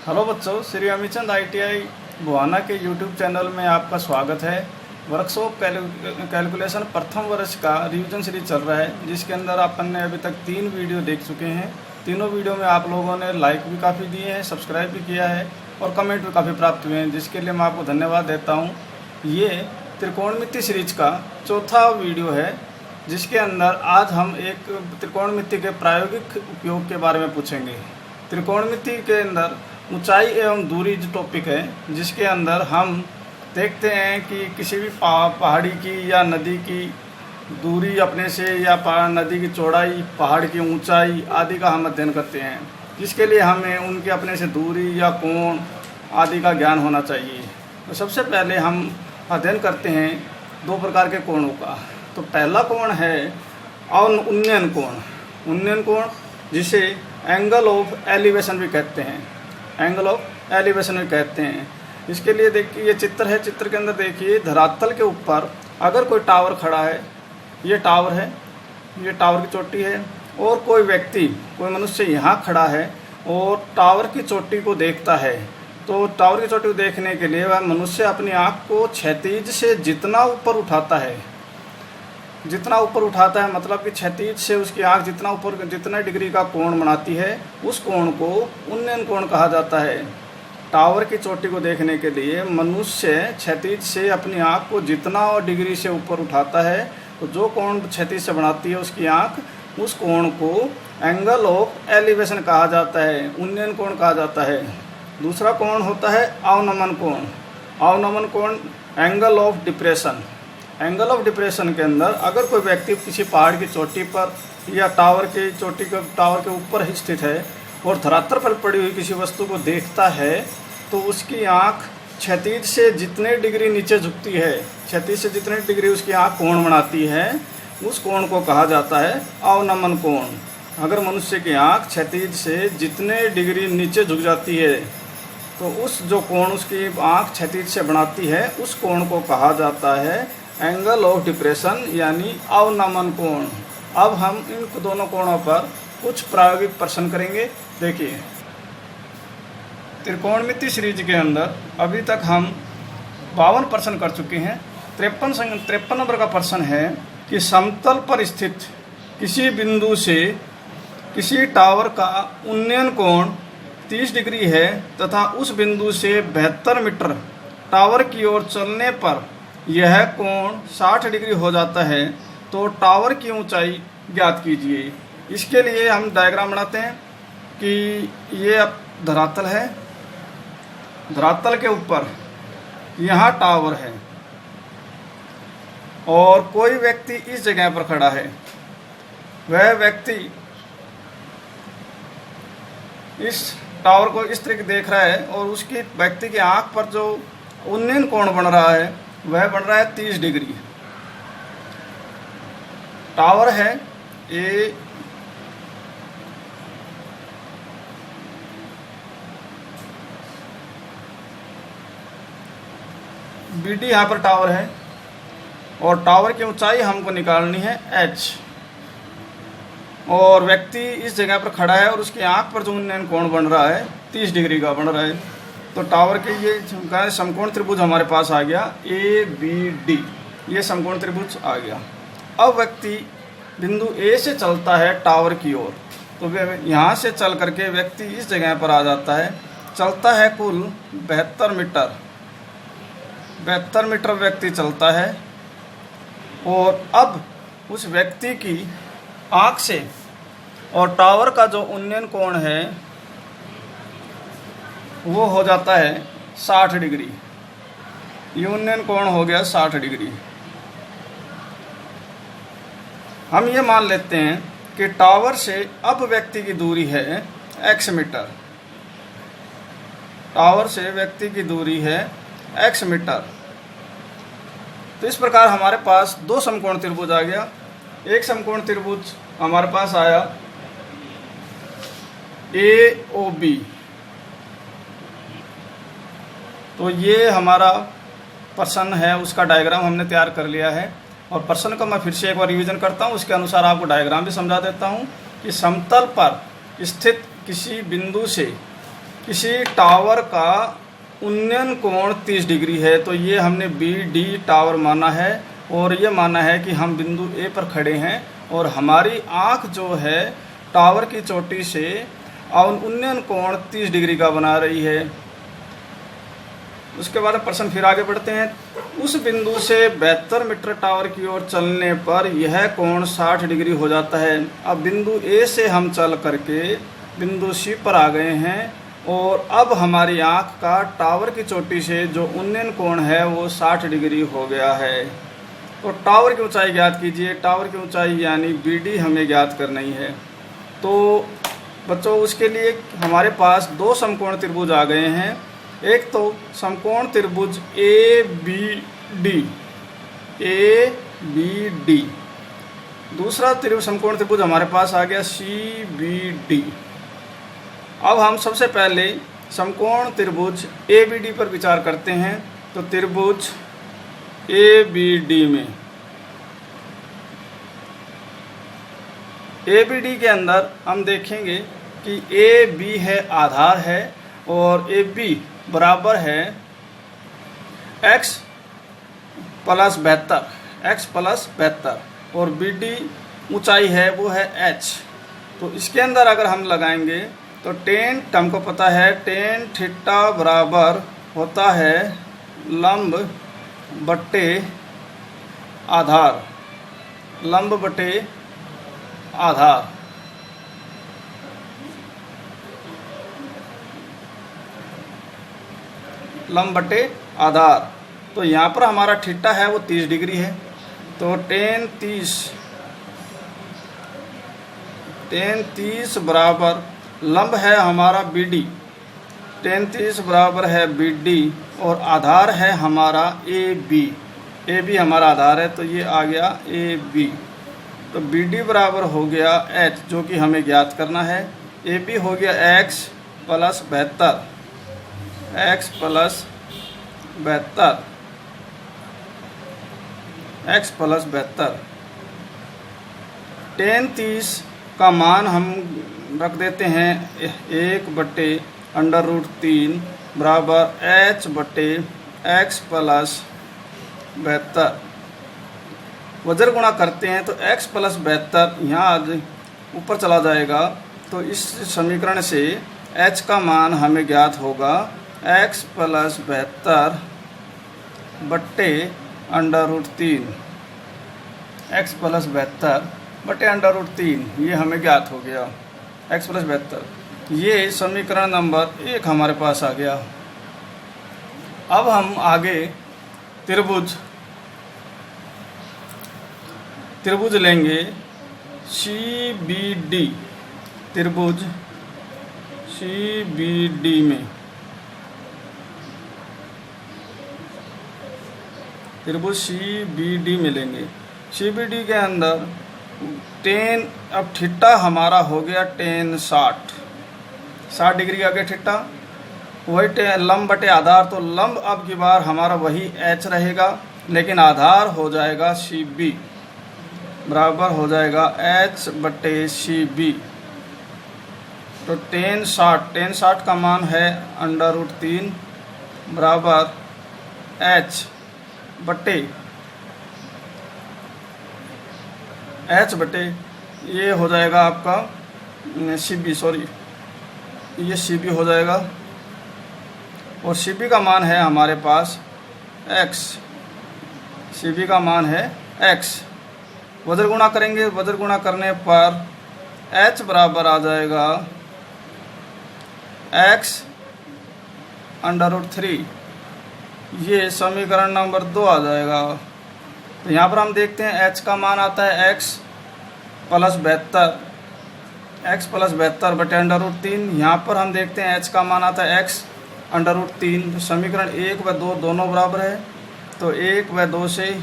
Hello बच्चों, Shri Amichand ITI Buhana के YouTube channel में आपका स्वागत है। वर्कशॉप कैलकुलेशन प्रथम वर्ष का रिवीजन सीरीज चल रहा है, जिसके अंदर अपन ने अभी तक 3 वीडियो देख चुके हैं। तीनों वीडियो में आप लोगों ने लाइक भी काफ़ी दिए हैं, सब्सक्राइब भी किया है और कमेंट भी काफ़ी प्राप्त हुए हैं, जिसके लिए मैं आपको धन्यवाद देता हूँ। ये त्रिकोणमिति सीरीज का चौथा वीडियो है, जिसके अंदर आज हम एक त्रिकोणमिति के प्रायोगिक उपयोग के बारे में पूछेंगे। त्रिकोणमिति के अंदर ऊंचाई एवं दूरी जो टॉपिक है, जिसके अंदर हम देखते हैं कि किसी भी पहाड़ी की या नदी की दूरी अपने से या नदी की चौड़ाई, पहाड़ की ऊंचाई आदि का हम अध्ययन करते हैं, जिसके लिए हमें उनके अपने से दूरी या कोण आदि का ज्ञान होना चाहिए। तो सबसे पहले हम अध्ययन करते हैं 2 प्रकार के कोणों का। तो पहला कोण है उन्नयन कोण। उन्नयन कोण जिसे एंगल ऑफ एलिवेशन भी कहते हैं, एंगल ऑफ एलिवेशन भी कहते हैं। इसके लिए देखिए, ये चित्र है। चित्र के अंदर देखिए, धरातल के ऊपर अगर कोई टावर खड़ा है, ये टावर है, ये टावर की चोटी है, और कोई व्यक्ति, कोई मनुष्य यहाँ खड़ा है और टावर की चोटी को देखता है, तो टावर की चोटी को देखने के लिए वह मनुष्य अपनी आँख को क्षैतिज से जितना ऊपर उठाता है, जितना ऊपर उठाता है, मतलब कि क्षैतिज से उसकी आँख जितना ऊपर, जितना डिग्री का कोण बनाती है, उस कोण को उन्नयन कोण कहा जाता है। टावर की चोटी को देखने के लिए मनुष्य क्षैतिज से अपनी आँख को जितना डिग्री से ऊपर उठाता है, तो जो कोण क्षैतिज से बनाती है उसकी आँख, उस कोण को एंगल ऑफ एलिवेशन कहा जाता है, उन्नयन कोण कहा जाता है। दूसरा कोण होता है अवनमन कोण। अवनमन कोण angle of depression. Angle of depression के अंदर अगर कोई व्यक्ति किसी पहाड़ की चोटी पर या टावर की चोटी के टावर के ऊपर ही स्थित है और धरातल पर पड़ी हुई किसी वस्तु को देखता है, तो उसकी आँख क्षैतिज से जितने डिग्री नीचे झुकती है, क्षैतिज से जितने डिग्री उसकी आँख कोण बनाती है, उस कोण को कहा जाता है अवनमन कोण। अगर मनुष्य की आँख क्षैतिज से जितने डिग्री नीचे झुक जाती है, तो उस जो कोण उसकी आँख क्षैतिज से बनाती है, उस कोण को कहा जाता है एंगल ऑफ डिप्रेशन, यानी अवनमन कोण। अब हम इन दोनों कोणों पर कुछ प्रायोगिक प्रश्न करेंगे। देखिए, त्रिकोणमिति सीरीज के अंदर अभी तक हम 52 प्रश्न कर चुके हैं। 53 नंबर का प्रश्न है कि समतल पर स्थित किसी बिंदु से किसी टावर का उन्नयन कोण 30 डिग्री है तथा उस बिंदु से 72 मीटर टावर की ओर चलने पर यह कोण 60 डिग्री हो जाता है, तो टावर की ऊंचाई ज्ञात कीजिए। इसके लिए हम डायग्राम बनाते हैं कि ये अब धरातल है, धरातल के ऊपर यहाँ टावर है और कोई व्यक्ति इस जगह पर खड़ा है। वह व्यक्ति इस टावर को इस तरीके देख रहा है और उसकी व्यक्ति की आंख पर जो उन्नयन कोण बन रहा है, वह बन रहा है 30 डिग्री। टावर है ए, BD यहाँ पर टावर है और टावर की ऊंचाई हमको निकालनी है H, और व्यक्ति इस जगह पर खड़ा है और उसकी आंख पर जो उन्नयन कोण बन रहा है 30 डिग्री का बन रहा है। तो टावर के ये समकोण त्रिभुज हमारे पास आ गया ABD, ये समकोण त्रिभुज आ गया। अब व्यक्ति बिंदु A से चलता है टावर की ओर, तो यहाँ से चल करके व्यक्ति इस जगह पर आ जाता है। चलता है कुल 72 मीटर, 72 मीटर व्यक्ति चलता है, और अब उस व्यक्ति की आँख से और टावर का जो उन्नयन कोण है वो हो जाता है 60 डिग्री। ये उन्नयन कोण हो गया 60 डिग्री। हम ये मान लेते हैं कि टावर से अब व्यक्ति की दूरी है x मीटर। टावर से व्यक्ति की दूरी है x मीटर। तो इस प्रकार हमारे पास 2 समकोण त्रिभुज आ गया। एक समकोण त्रिभुज हमारे पास आया AOB। तो ये हमारा प्रश्न है, उसका डायग्राम हमने तैयार कर लिया है। और प्रश्न का मैं फिर से एक बार रिवीजन करता हूँ, उसके अनुसार आपको डायग्राम भी समझा देता हूँ कि समतल पर स्थित किसी बिंदु से किसी टावर का उन्नयन कोण 30 डिग्री है, तो ये हमने बी डी टावर माना है और ये माना है कि हम बिंदु ए पर खड़े हैं और हमारी आँख जो है टावर की चोटी से उन्नयन कोण 30 डिग्री का बना रही है। उसके बाद प्रश्न फिर आगे बढ़ते हैं। उस बिंदु से 72 मीटर टावर की ओर चलने पर यह कोण 60 डिग्री हो जाता है। अब बिंदु ए से हम चल करके बिंदु सी पर आ गए हैं और अब हमारी आँख का टावर की चोटी से जो उन्नयन कोण है वो 60 डिग्री हो गया है। तो टावर की ऊंचाई ज्ञात कीजिए। टावर की ऊंचाई यानी बी डी हमें ज्ञात करनी है। तो बच्चों उसके लिए हमारे पास दो समकोण त्रिभुज आ गए हैं। एक तो समकोण त्रिभुज ए बी डी, दूसरा समकोण त्रिभुज हमारे पास आ गया सी बी डी। अब हम सबसे पहले समकोण त्रिभुज ए बी डी पर विचार करते हैं। तो त्रिभुज ए बी डी में ए बी डी के अंदर हम देखेंगे कि ए बी है आधार है और ए बी बराबर है x प्लस 72 और बी डी ऊंचाई है वो है h। तो इसके अंदर अगर हम लगाएंगे तो टेन हमको पता है टेन थीटा बराबर होता है लंब बटे आधार, लंब बटे आधार। लंब बटे आधार। तो यहाँ पर हमारा थीटा है वो 30 डिग्री है। तो टेन 30 बराबर लंब है हमारा बी डी, टेन 30 बराबर है बी डी और आधार है हमारा ए बी हमारा आधार है। तो ये आ गया ए बी। तो बी डी बराबर हो गया एच जो कि हमें ज्ञात करना है। ए बी हो गया x प्लस 72। टेन 30 का मान हम रख देते हैं 1/√3 बराबर h बटे x प्लस 72। वज्र गुणा करते हैं तो x प्लस 72 यहाँ आज ऊपर चला जाएगा। तो इस समीकरण से h का मान हमें ज्ञात होगा x प्लस 72 बट्टे √3, x प्लस 72 बटे √3 ये हमें ज्ञात हो गया x प्लस 72। ये समीकरण नंबर 1 हमारे पास आ गया। अब हम आगे त्रिभुज लेंगे सी बी डी। त्रिभुज सी बी डी में लेंगे। सी बी डी के अंदर टेन, अब थीटा हमारा हो गया टेन 60 डिग्री आ गया थीटा। वही लंब बटे आधार, तो लंब अब की बार हमारा वही h रहेगा लेकिन आधार हो जाएगा सी बी बराबर हो जाएगा h बटे सी बी। तो टेन 60 का मान है √3 बराबर h बटे ये हो जाएगा आपका सी बी, ये सी बी हो जाएगा और सी बी का मान है हमारे पास x। सी बी का मान है x। वज्र गुणा करेंगे, वज्र गुणा करने पर h बराबर आ जाएगा x √3। ये समीकरण नंबर 2 आ जाएगा। तो यहाँ पर हम देखते हैं h का मान आता है x प्लस 72 बटे √3। यहाँ पर हम देखते हैं h का मान आता है x √3। तो समीकरण 1 व 2 दोनों बराबर है। तो 1 व 2 से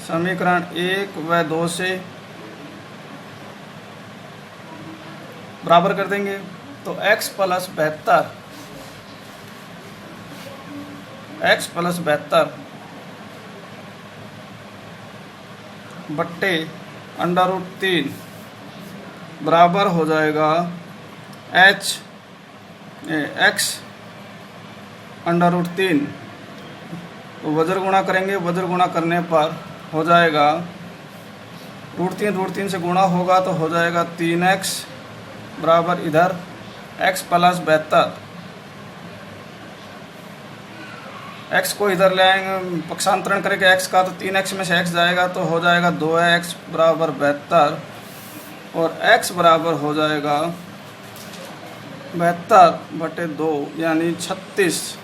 समीकरण 1 व 2 से बराबर कर देंगे। तो x प्लस 72 बट्टे √3 बराबर हो जाएगा h एक्स अंडर रूट 3, तो वज्र गुणा करेंगे, वज्र गुणा करने पर हो जाएगा रूट 3 से गुणा होगा तो हो जाएगा 3x बराबर इधर x प्लस 72, x को इधर ले आएंगे, पक्षांतरण करेंगे x का, तो 3x में से x जाएगा तो हो जाएगा 2x बराबर 72 और x बराबर हो जाएगा 72/2 यानी 36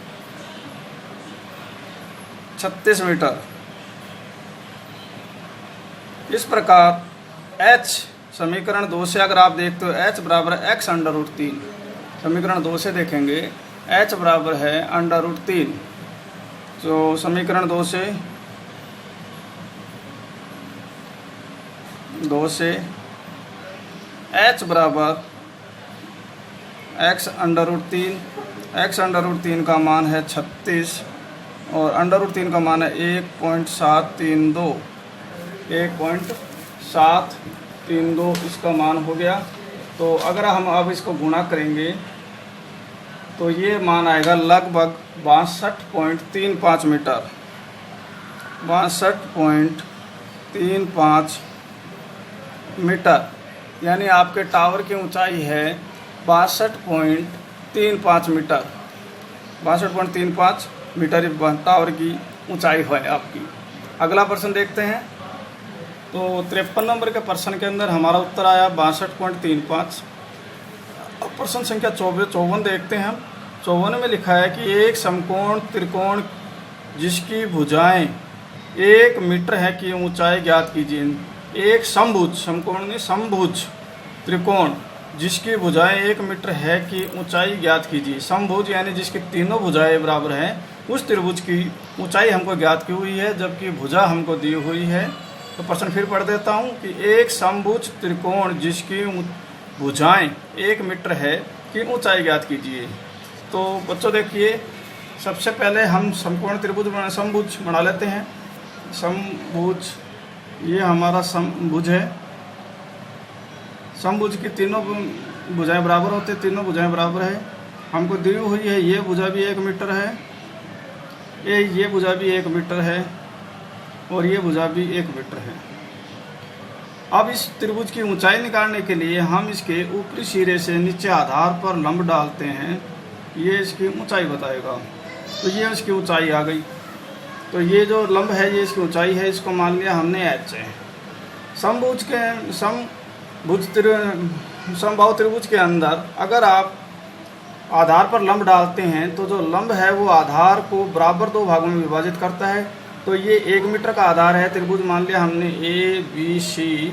मीटर। इस प्रकार h समीकरण 2 से अगर आप देखते हो h बराबर x अंडर रूट 3, समीकरण 2 से देखेंगे h बराबर है अंडर रूट 3, तो समीकरण 2 से h बराबर x under root 3, x under root 3 का मान है 36 और अंडर रूट 3 का मान है 1.732 इसका मान हो गया। तो अगर हम अब इसको गुणा करेंगे तो ये मान आएगा लगभग 62.35 मीटर, 62.35 मीटर, यानी आपके टावर की ऊंचाई है 62.35 मीटर, 62.35 मीटर टावर की ऊंचाई है आपकी। अगला प्रश्न देखते हैं। तो 53 नंबर के प्रश्न के अंदर हमारा उत्तर आया 62.35। अब प्रश्न संख्या 54 देखते हैं हम। 54 में लिखा है कि एक समकोण त्रिकोण जिसकी भुजाएं 1 मीटर है की ऊंचाई ज्ञात कीजिए। एक समभुज, समकोण नहीं समभुज त्रिकोण जिसकी भुजाएं 1 मीटर है की ऊंचाई ज्ञात कीजिए। समभुज यानी जिसकी तीनों भुजाएं बराबर हैं, उस त्रिभुज की ऊंचाई हमको ज्ञात की हुई है, जबकि भुजा हमको दी हुई है। तो प्रश्न फिर पढ़ देता हूँ कि एक समभुज त्रिकोण जिसकी भुजाएं 1 मीटर है की ऊंचाई ज्ञात कीजिए। तो बच्चों देखिए, सबसे पहले हम समकोण त्रिभुज समभुज बना लेते हैं। समभुज, ये हमारा समभुज है। समभुज की तीनों भुजाएं बराबर होते, तीनों भुजाएं बराबर है, हमको दी हुई है। ये भुजा भी 1 मीटर है, ये भुजा भी 1 मीटर है और ये भुजा भी 1 मीटर है। अब इस त्रिभुज की ऊंचाई निकालने के लिए हम इसके ऊपरी सिरे से नीचे आधार पर लंब डालते हैं, ये इसकी ऊंचाई बताएगा। तो ये इसकी ऊंचाई आ गई। तो ये जो लंब है ये इसकी ऊंचाई है, इसको मान लिया हमने h है। समबाहु त्रिभुज के अंदर अगर आप आधार पर लंब डालते हैं तो जो लंब है वो आधार को बराबर 2 भागों में विभाजित करता है। तो ये 1 मीटर का आधार है त्रिभुज, मान लिया हमने ABC,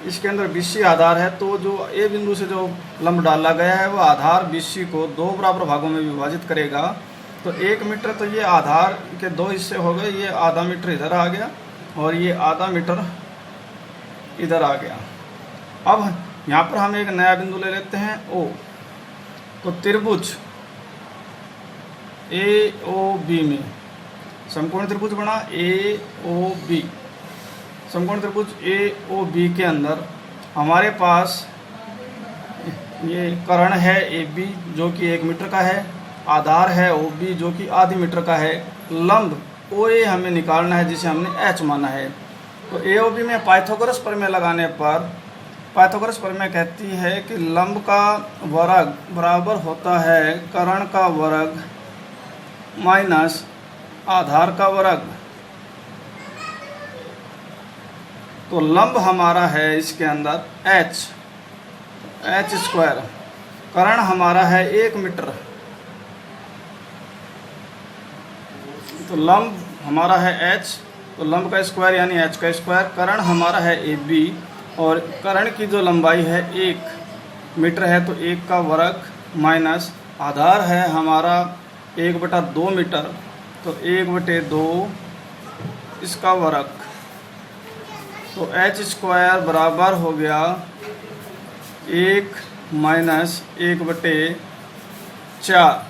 इसके अंदर BC आधार है। तो जो A बिंदु से जो लंब डाला गया है वो आधार BC को 2 बराबर भागों में विभाजित करेगा। तो 1 मीटर, तो ये आधार के 2 हिस्से हो गए, ये आधा मीटर इधर आ गया और ये आधा मीटर इधर आ गया। अब यहाँ पर हम एक नया बिंदु ले लेते हैं O। तो त्रिभुज AOB में समकोण त्रिभुज बना AOB। समकोण त्रिभुज AOB के अंदर हमारे पास ये कर्ण है AB जो कि 1 मीटर का है, आधार है OB जो कि आधी मीटर का है, लंब OA हमें निकालना है जिसे हमने H माना है। तो AOB में पाइथागोरस प्रमेय लगाने पर पाइथागोरस प्रमेय कहती है कि लंब का वर्ग बराबर होता है कर्ण का वर्ग माइनस आधार का वर्ग। तो लंब हमारा है इसके अंदर h स्क्वायर, कर्ण हमारा है 1 मीटर। तो लंब हमारा है h, तो लंब का स्क्वायर यानी h का स्क्वायर। कर्ण हमारा है AB और कर्ण की जो लंबाई है 1 मीटर है, तो 1 का वर्ग माइनस आधार है हमारा 1/2 मीटर, तो 1/2 इसका वर्ग। तो h स्क्वायर बराबर हो गया 1 माइनस 1/4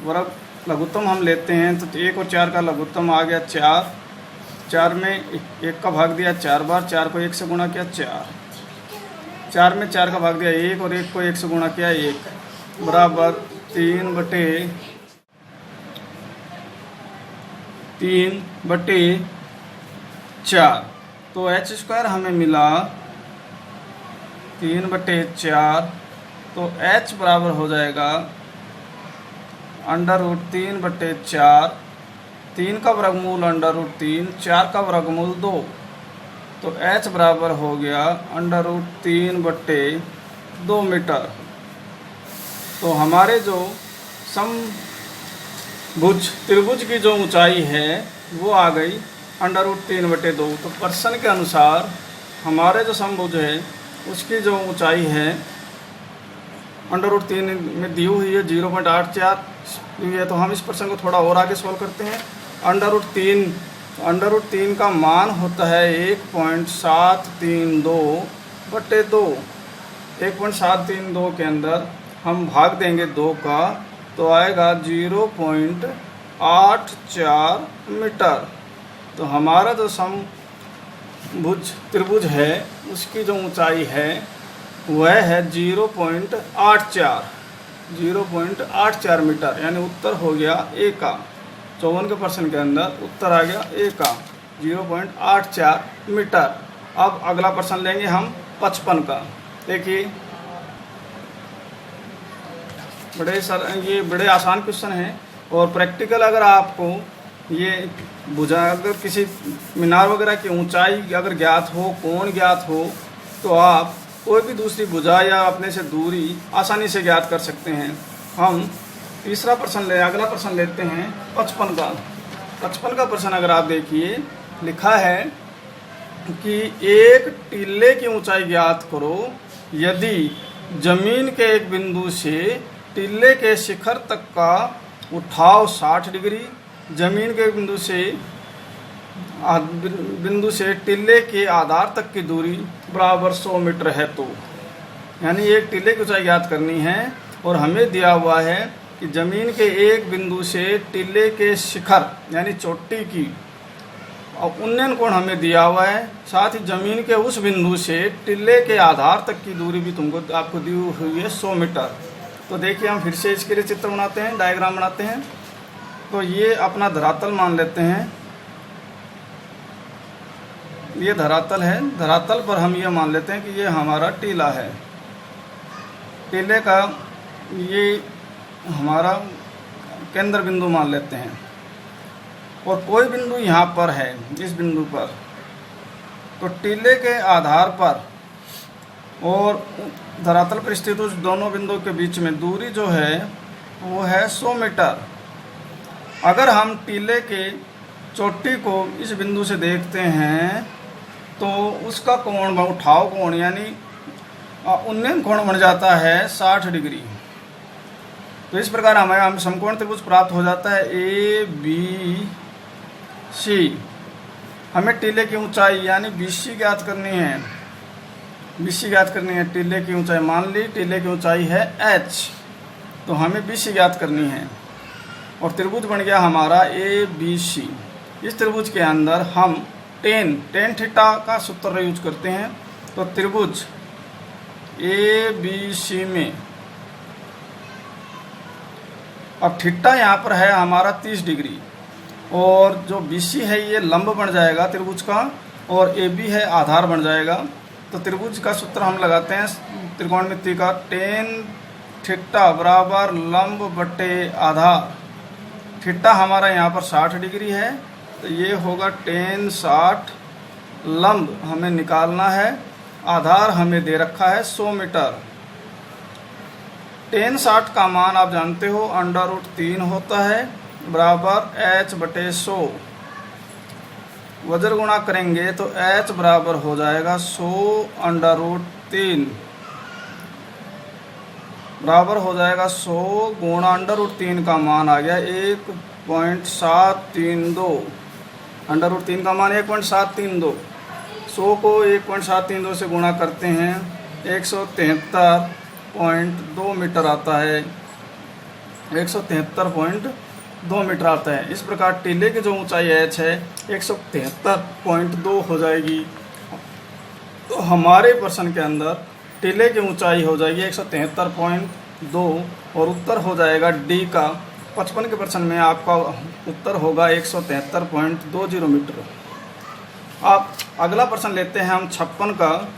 वर्ग। लघुत्तम हम लेते हैं तो 1 और 4 का लघुत्तम आ गया 4। 4 में 1 का भाग दिया 4 बार, 4 को 1 से गुणा किया 4। 4 में 4 का भाग दिया 1 और 1 को 1 से गुणा किया 1। बराबर 3/4। तो एच स्क्वायर हमें मिला 3/4। तो एच बराबर हो जाएगा √3/4। 3 का वर्गमूल √3, 4 का वर्गमूल 2। तो h बराबर हो गया √3/2 मीटर। तो हमारे जो समभुज त्रिभुज की जो ऊंचाई है वो आ गई √3/2। तो प्रश्न के अनुसार हमारे जो समभुज है उसकी जो ऊंचाई है √3 में दी हुई है, 0.84 दी हुई है। तो हम इस प्रश्न को थोड़ा और आगे सॉल्व करते हैं। √3 का मान होता है 1.732/2। 1.732 के अंदर हम भाग देंगे 2 का, तो आएगा 0.84 मीटर। तो हमारा जो समभुज त्रिभुज है उसकी जो ऊंचाई है वह है 0.84 मीटर, यानी उत्तर हो गया ए का। 54 के प्रश्न के अंदर उत्तर आ गया ए का 0.84 मीटर। अब अगला प्रश्न लेंगे हम 55 का। देखिए ये बड़े आसान क्वेश्चन हैं और प्रैक्टिकल अगर आपको ये अगर किसी मीनार वगैरह की ऊंचाई अगर ज्ञात हो, कोण ज्ञात हो, तो आप कोई भी दूसरी भुजा या अपने से दूरी आसानी से ज्ञात कर सकते हैं। हम अगला प्रश्न लेते हैं 55 का। 55 का प्रश्न अगर आप देखिए, लिखा है कि एक टीले की ऊंचाई ज्ञात करो यदि जमीन के एक बिंदु से टीले के शिखर तक का उठाव 60 डिग्री, जमीन के बिंदु से टिल्ले के आधार तक की दूरी बराबर 100 मीटर है। तो यानी एक टिल्ले की ऊंचाई ज्ञात करनी है और हमें दिया हुआ है कि जमीन के एक बिंदु से टिल्ले के शिखर यानी चोटी की उन्नयन कोण हमें दिया हुआ है, साथ ही जमीन के उस बिंदु से टिल्ले के आधार तक की दूरी भी आपको दी हुई है 100 मीटर। तो देखिए हम फिर से इसके लिए चित्र बनाते हैं, डायग्राम बनाते हैं। तो ये अपना धरातल मान लेते हैं, ये धरातल है। धरातल पर हम ये मान लेते हैं कि ये हमारा टीला है। टीले का ये हमारा केंद्र बिंदु मान लेते हैं और कोई बिंदु यहाँ पर है, इस बिंदु पर। तो टीले के आधार पर और धरातल पर स्थित उस दोनों बिंदुओं के बीच में दूरी जो है वो है 100 मीटर। अगर हम टीले के चोटी को इस बिंदु से देखते हैं तो उसका कोण उठाव कोण यानी उन्नयन कोण बन जाता है 60 डिग्री। तो इस प्रकार हमें समकोण त्रिभुज प्राप्त हो जाता है ABC। हमें टीले की ऊंचाई यानी BC ज्ञात करनी है। BC ज्ञात करनी है, टीले की ऊंचाई मान ली, टीले की ऊंचाई है H, तो हमें BC ज्ञात करनी है और त्रिभुज बन गया हमारा ABC। इस त्रिभुज के अंदर हम टेन थीटा का सूत्र यूज करते हैं। तो त्रिभुज ABC में अब थीटा यहाँ पर है हमारा 30 डिग्री और जो BC है ये लंब बन जाएगा त्रिभुज का और AB है आधार बन जाएगा। तो त्रिभुज का सूत्र हम लगाते हैं त्रिकोणमिति का, टेन थीटा बराबर लंब बटे आधार। थीटा हमारा यहाँ पर 60 डिग्री है तो ये होगा टेन 60, लंब हमें निकालना है, आधार हमें दे रखा है 100 मीटर। टेन 60 का मान आप जानते हो √3 होता है बराबर H/100। वज्र गुणा करेंगे तो H बराबर हो जाएगा 100 √3 बराबर हो जाएगा 100 गुणा √3 का मान आ गया 1.732। √3 का मान 1.732। 100 को 1.732 से गुणा करते हैं 173.2 मीटर आता है, 173.2 मीटर आता है। इस प्रकार टीले की जो ऊंचाई H है 173.2 हो जाएगी। तो हमारे प्रश्न के अंदर टीले की ऊंचाई हो जाएगी 173.2 2 और उत्तर हो जाएगा डी का 55% में आपका उत्तर होगा 173.20 मीटर। आप अगला प्रश्न लेते हैं हम 56 का।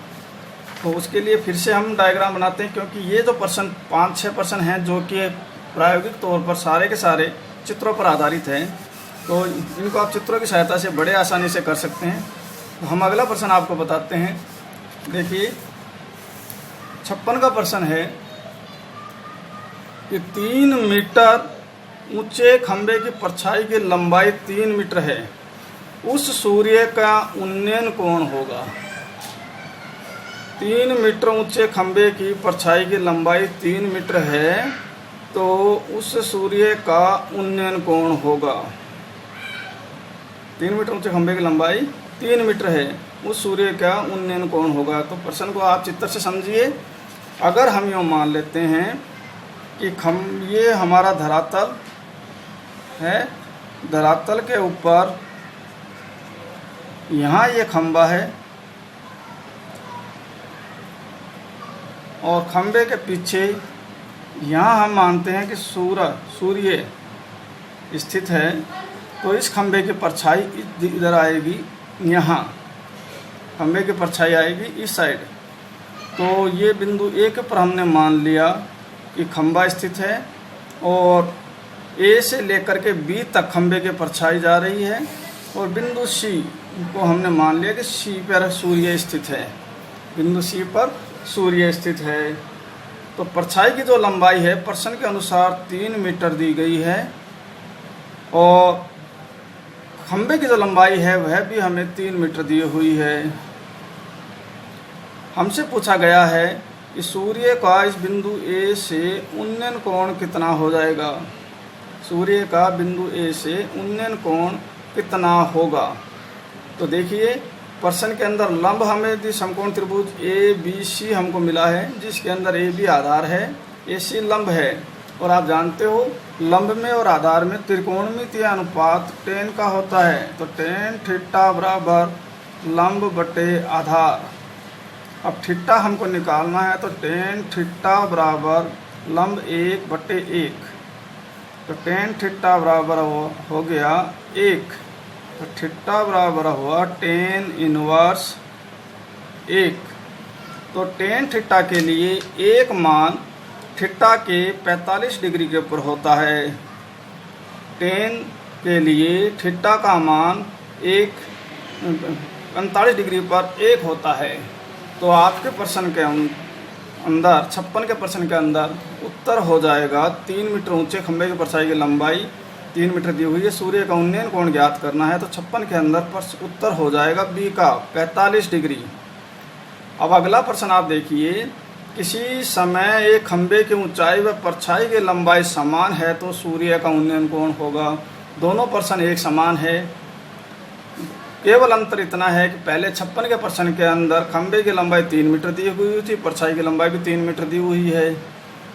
तो उसके लिए फिर से हम डायग्राम बनाते हैं, क्योंकि ये जो प्रश्न 5-6 प्रश्न हैं जो कि प्रायोगिक तौर पर सारे के सारे चित्रों पर आधारित हैं, तो इनको आप चित्रों की सहायता से बड़े आसानी से कर सकते हैं। तो हम अगला प्रश्न आपको बताते हैं। देखिए 56 का प्रश्न है कि 3 मीटर ऊंचे खंभे की परछाई की लंबाई 3 मीटर है, उस सूर्य का उन्नयन कोण होगा। 3 मीटर ऊंचे खंभे की परछाई की लंबाई 3 मीटर है, तो उस सूर्य का उन्नयन कोण होगा। 3 मीटर ऊंचे खंभे की लंबाई 3 मीटर है, उस सूर्य का उन्नयन कोण होगा। तो प्रश्न को आप चित्र से समझिए। अगर हम यूँ मान लेते हैं कि ये हमारा धरातल है, धरातल के ऊपर यहाँ ये खंभा है और खंभे के पीछे यहाँ हम मानते हैं कि सूर्य स्थित है, तो इस खंभे की परछाई इधर आएगी, यहाँ खंभे की परछाई आएगी इस साइड। तो ये बिंदु ए के पर हमने मान लिया कि खंभा स्थित है और ए से लेकर के बी तक खंभे की परछाई जा रही है, और बिंदु सी को हमने मान लिया कि सी पर सूर्य स्थित है, बिंदु सी पर सूर्य स्थित है। तो परछाई की जो लंबाई है प्रश्न के अनुसार 3 मीटर दी गई है, और खंभे की जो लंबाई है वह भी हमें 3 मीटर दी हुई है। हमसे पूछा गया है कि सूर्य का इस बिंदु ए से उन्नयन कोण कितना हो जाएगा। सूर्य का बिंदु ए से उन्नयन कोण कितना होगा। तो देखिए प्रश्न के अंदर लंब हमें दी समकोण त्रिभुज ए बी सी हमको मिला है, जिसके अंदर ए बी आधार है, ए सी लंब है। और आप जानते हो लंब में और आधार में त्रिकोणमितीय अनुपात tan का होता है। तो tan थीटा बराबर लंब बटे आधार। अब थीटा हमको निकालना है, तो tan थीटा बराबर लंब 1 बटे 1। तो tan थीटा बराबर हो गया 1, तो थीटा बराबर हुआ tan इनवर्स 1। तो tan थीटा के लिए एक मान थीटा के 45 डिग्री के ऊपर होता है। tan के लिए थीटा का मान 45 डिग्री पर 1 होता है। तो आपके प्रश्न के अंदर 56 के प्रश्न के अंदर उत्तर हो जाएगा 3 मीटर ऊंचे खंभे की परछाई की लंबाई 3 मीटर दी हुई है, सूर्य का उन्नयन कोण ज्ञात करना है। तो 56 के अंदर उत्तर हो जाएगा बी का 45 डिग्री। अब अगला प्रश्न आप देखिए, किसी समय एक खंभे की ऊंचाई व परछाई की लंबाई समान है तो सूर्य का उन्नयन कोण होगा। दोनों प्रश्न एक समान है, केवल अंतर इतना है कि पहले 56 के प्रश्न के अंदर खंभे की लंबाई 3 मीटर दी हुई थी, परछाई की लंबाई भी 3 मीटर दी हुई है,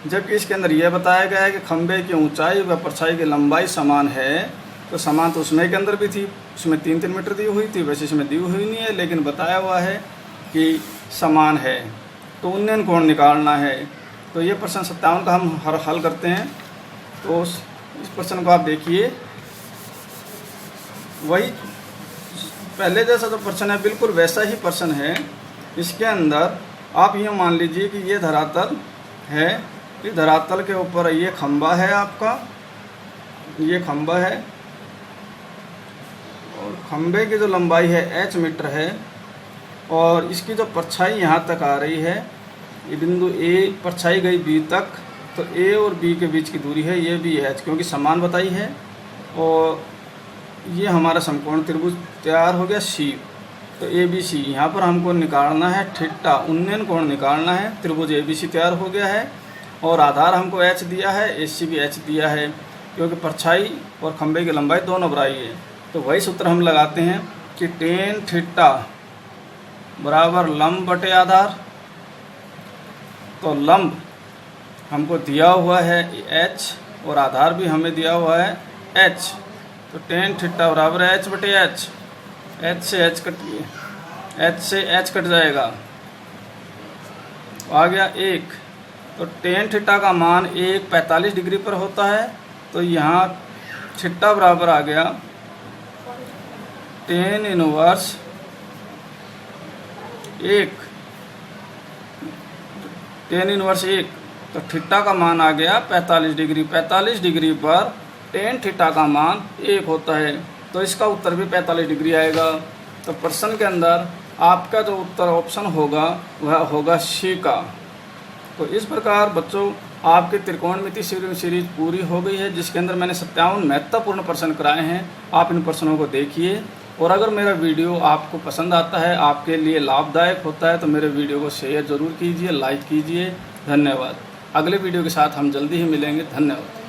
जबकि इसके अंदर यह बताया गया है कि खंभे की ऊंचाई व परछाई की लंबाई समान है। तो समान तो उसमें के अंदर भी थी, उसमें 3-3 मीटर दी हुई थी, वैसे इसमें दी हुई नहीं है, लेकिन बताया हुआ है कि समान है। तो उन्नयन कोण निकालना है। तो ये प्रश्न 57 का हम हल करते हैं। तो इस प्रश्न को आप देखिए, वही पहले जैसा जो प्रश्न है बिल्कुल वैसा ही प्रश्न है। इसके अंदर आप ये मान लीजिए कि ये धरातल है, इस धरातल के ऊपर ये खंभा है आपका, ये खंभा है, और खंभे की जो लंबाई है h मीटर है, और इसकी जो परछाई यहाँ तक आ रही है, ये बिंदु A परछाई गई B तक, तो A और B के बीच की दूरी है ये भी h, क्योंकि समान बताई है। और ये हमारा समकोण त्रिभुज तैयार हो गया C। तो ABC यहाँ पर हमको निकालना है थीटा, उन्नयन कोण निकालना है। त्रिभुज ABC तैयार हो गया है, और आधार हमको h दिया है, AC भी h दिया है, क्योंकि परछाई और खंभे की लंबाई दोनों बराबर है। तो वही सूत्र हम लगाते हैं कि tan थीटा बराबर लंब बटे आधार। तो लंब हमको दिया हुआ है h, और आधार भी हमें दिया हुआ है h। तो tan थीटा बराबर h बटे h, h से h कट जाएगा, आ गया 1। तो टेन थीटा का मान 1 45 डिग्री पर होता है। तो यहाँ थीटा बराबर आ गया टेन इनवर्स 1। तो थीटा का मान आ गया 45 डिग्री। 45 डिग्री पर टेन थीटा का मान 1 होता है, तो इसका उत्तर भी 45 डिग्री आएगा। तो प्रश्न के अंदर आपका जो उत्तर ऑप्शन होगा वह होगा सी का। तो इस प्रकार बच्चों आपकी त्रिकोणमिति सीरीज पूरी हो गई है, जिसके अंदर मैंने 57 महत्वपूर्ण प्रश्न कराए हैं। आप इन प्रश्नों को देखिए, और अगर मेरा वीडियो आपको पसंद आता है, आपके लिए लाभदायक होता है, तो मेरे वीडियो को शेयर ज़रूर कीजिए, लाइक कीजिए। धन्यवाद। अगले वीडियो के साथ हम जल्दी ही मिलेंगे। धन्यवाद।